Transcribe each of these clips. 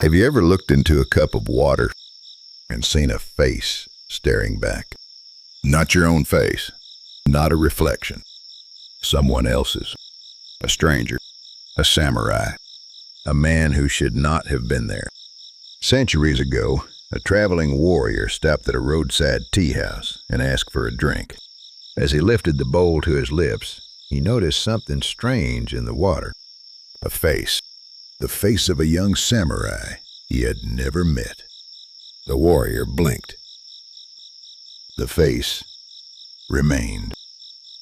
Have you ever looked into a cup of water and seen a face staring back? Not your own face, not a reflection. Someone else's. A stranger, a samurai, a man who should not have been there. Centuries ago, a traveling warrior stopped at a roadside tea house and asked for a drink. As he lifted the bowl to his lips, he noticed something strange in the water. A face. The face of a young samurai he had never met. The warrior blinked. The face remained.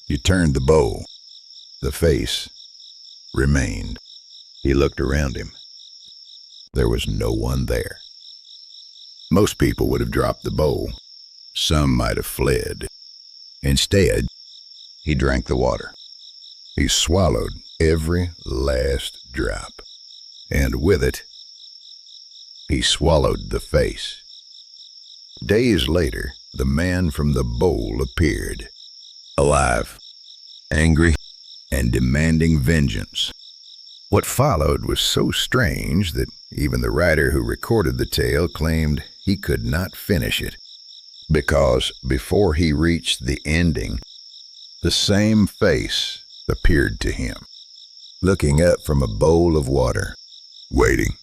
He turned the bowl. The face remained. He looked around him. There was no one there. Most people would have dropped the bowl. Some might have fled. Instead, he drank the water. He swallowed every last drop. And with it, he swallowed the face. Days later, the man from the bowl appeared, alive, angry, and demanding vengeance. What followed was so strange that even the writer who recorded the tale claimed he could not finish it, because before he reached the ending, the same face appeared to him, looking up from a bowl of water, waiting.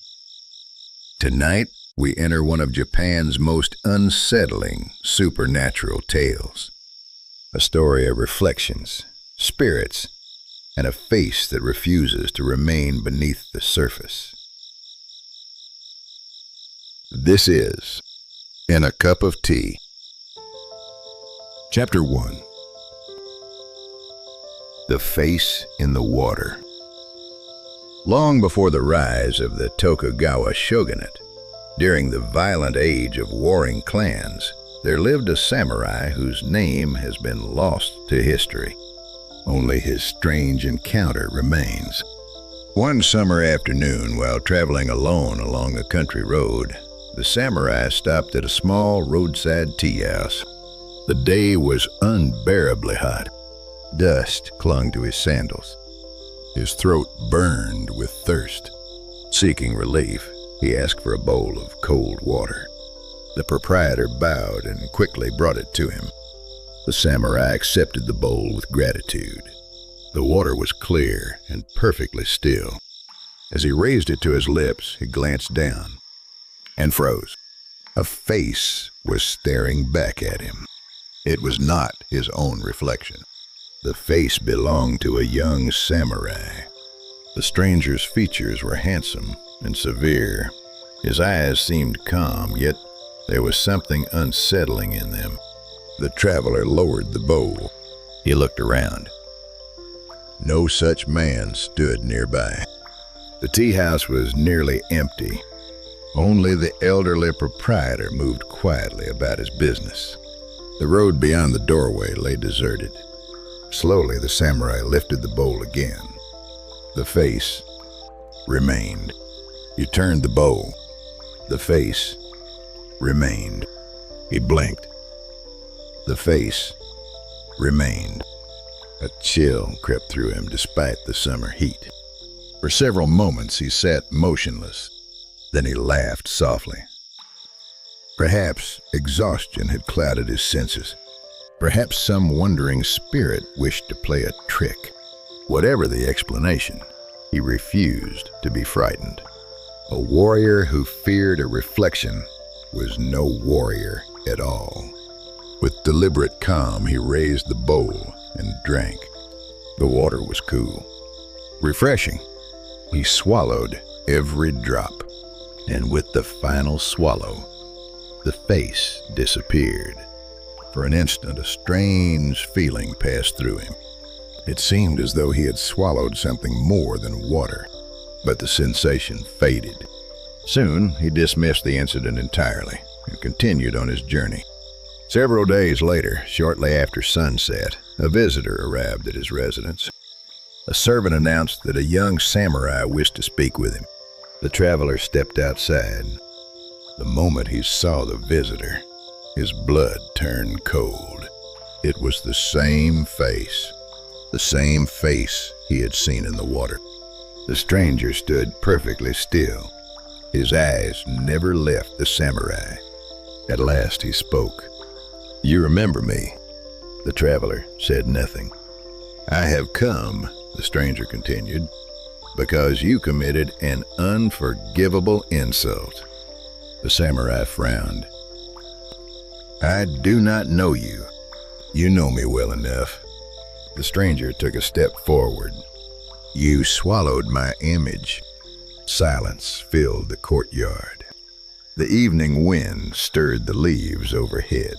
Tonight, we enter one of Japan's most unsettling supernatural tales. A story of reflections, spirits, and a face that refuses to remain beneath the surface. This is In a Cup of Tea. Chapter 1. The Face in the Water. Long before the rise of the Tokugawa shogunate, during the violent age of warring clans, there lived a samurai whose name has been lost to history. Only his strange encounter remains. One summer afternoon, while traveling alone along a country road, the samurai stopped at a small roadside tea house. The day was unbearably hot. Dust clung to his sandals. His throat burned with thirst. Seeking relief, he asked for a bowl of cold water. The proprietor bowed and quickly brought it to him. The samurai accepted the bowl with gratitude. The water was clear and perfectly still. As he raised it to his lips, he glanced down and froze. A face was staring back at him. It was not his own reflection. The face belonged to a young samurai. The stranger's features were handsome and severe. His eyes seemed calm, yet there was something unsettling in them. The traveler lowered the bowl. He looked around. No such man stood nearby. The tea house was nearly empty. Only the elderly proprietor moved quietly about his business. The road beyond the doorway lay deserted. Slowly, the samurai lifted the bowl again. The face remained. He turned the bowl. The face remained. He blinked. The face remained. A chill crept through him despite the summer heat. For several moments he sat motionless. Then he laughed softly. Perhaps exhaustion had clouded his senses. Perhaps some wandering spirit wished to play a trick. Whatever the explanation, he refused to be frightened. A warrior who feared a reflection was no warrior at all. With deliberate calm, he raised the bowl and drank. The water was cool, refreshing. He swallowed every drop, and with the final swallow, the face disappeared. For an instant, a strange feeling passed through him. It seemed as though he had swallowed something more than water, but the sensation faded. Soon, he dismissed the incident entirely and continued on his journey. Several days later, shortly after sunset, a visitor arrived at his residence. A servant announced that a young samurai wished to speak with him. The traveler stepped outside. The moment he saw the visitor, his blood turned cold. It was the same face he had seen in the water. The stranger stood perfectly still, His eyes never left the samurai. At last he spoke. "You remember me?" The traveler said nothing. "I have come," the stranger continued, "because you committed an unforgivable insult." The samurai frowned. "I do not know you. You know me well enough." The stranger took a step forward. "You swallowed my image." Silence filled the courtyard. The evening wind stirred the leaves overhead.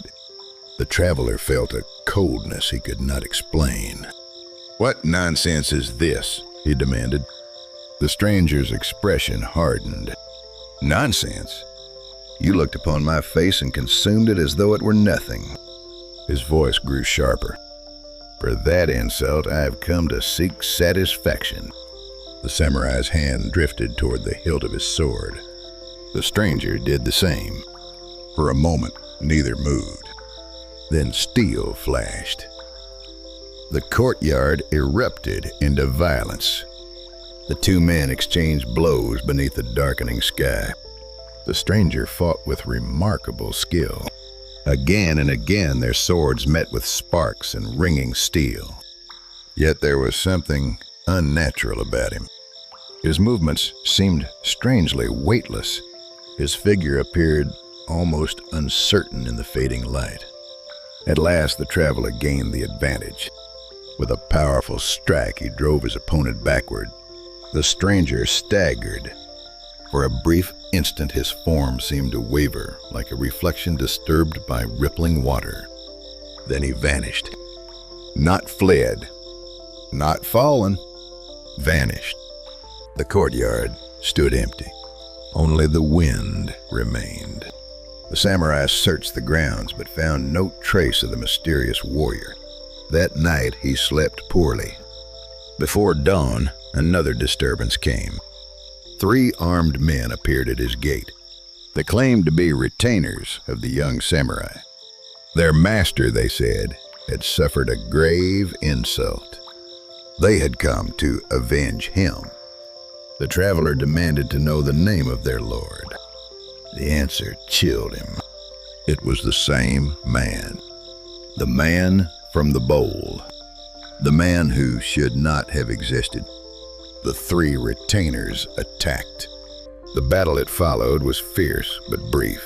The traveler felt a coldness he could not explain. "What nonsense is this?" he demanded. The stranger's expression hardened. "Nonsense? You looked upon my face and consumed it as though it were nothing." His voice grew sharper. "For that insult, I have come to seek satisfaction." The samurai's hand drifted toward the hilt of his sword. The stranger did the same. For a moment, neither moved. Then steel flashed. The courtyard erupted into violence. The two men exchanged blows beneath the darkening sky. The stranger fought with remarkable skill. Again and again their swords met with sparks and ringing steel. Yet there was something unnatural about him. His movements seemed strangely weightless. His figure appeared almost uncertain in the fading light. At last the traveler gained the advantage. With a powerful strike, he drove his opponent backward. The stranger staggered. For a brief instant, his form seemed to waver like a reflection disturbed by rippling water. Then he vanished. Not fled, not fallen, vanished. The courtyard stood empty. Only the wind remained. The samurai searched the grounds but found no trace of the mysterious warrior. That night he slept poorly. Before dawn, another disturbance came. 3 armed men appeared at his gate. They claimed to be retainers of the young samurai. Their master, they said, had suffered a grave insult. They had come to avenge him. The traveler demanded to know the name of their lord. The answer chilled him. It was the same man. The man from the bowl. The man who should not have existed. The 3 retainers attacked. The battle that followed was fierce but brief.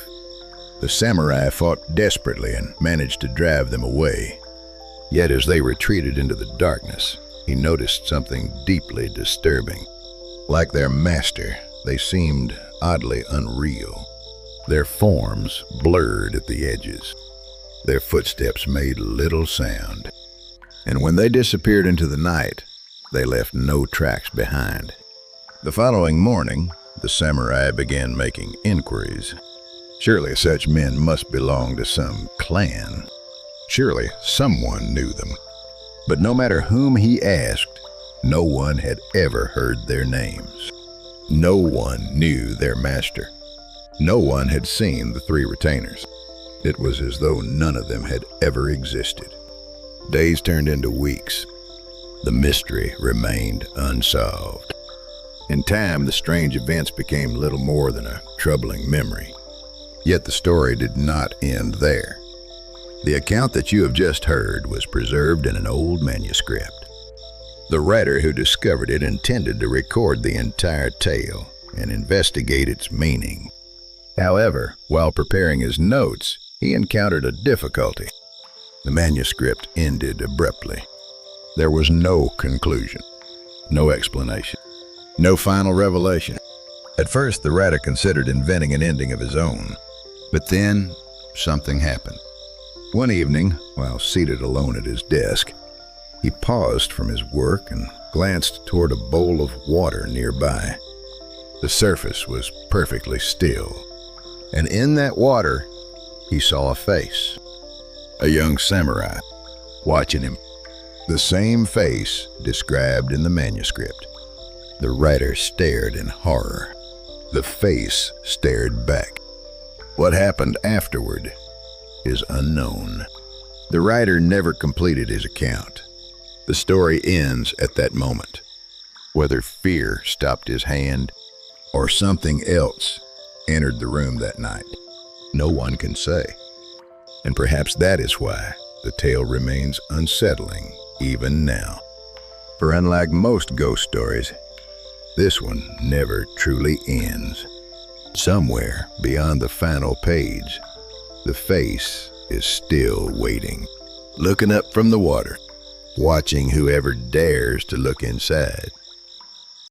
The samurai fought desperately and managed to drive them away. Yet as they retreated into the darkness, he noticed something deeply disturbing. Like their master, they seemed oddly unreal. Their forms blurred at the edges. Their footsteps made little sound. And when they disappeared into the night, they left no tracks behind. The following morning, the samurai began making inquiries. Surely such men must belong to some clan. Surely someone knew them. But no matter whom he asked, no one had ever heard their names. No one knew their master. No one had seen the 3 retainers. It was as though none of them had ever existed. Days turned into weeks. The mystery remained unsolved. In time, the strange events became little more than a troubling memory. Yet the story did not end there. The account that you have just heard was preserved in an old manuscript. The writer who discovered it intended to record the entire tale and investigate its meaning. However, while preparing his notes, he encountered a difficulty. The manuscript ended abruptly. There was no conclusion, no explanation, no final revelation. At first, the writer considered inventing an ending of his own. But then, something happened. One evening, while seated alone at his desk, he paused from his work and glanced toward a bowl of water nearby. The surface was perfectly still, and in that water, he saw a face. A young samurai watching him. The same face described in the manuscript. The writer stared in horror. The face stared back. What happened afterward is unknown. The writer never completed his account. The story ends at that moment. Whether fear stopped his hand or something else entered the room that night? No one can say. And perhaps that is why the tale remains unsettling even now. For unlike most ghost stories, this one never truly ends. Somewhere beyond the final page, the face is still waiting, looking up from the water, watching whoever dares to look inside.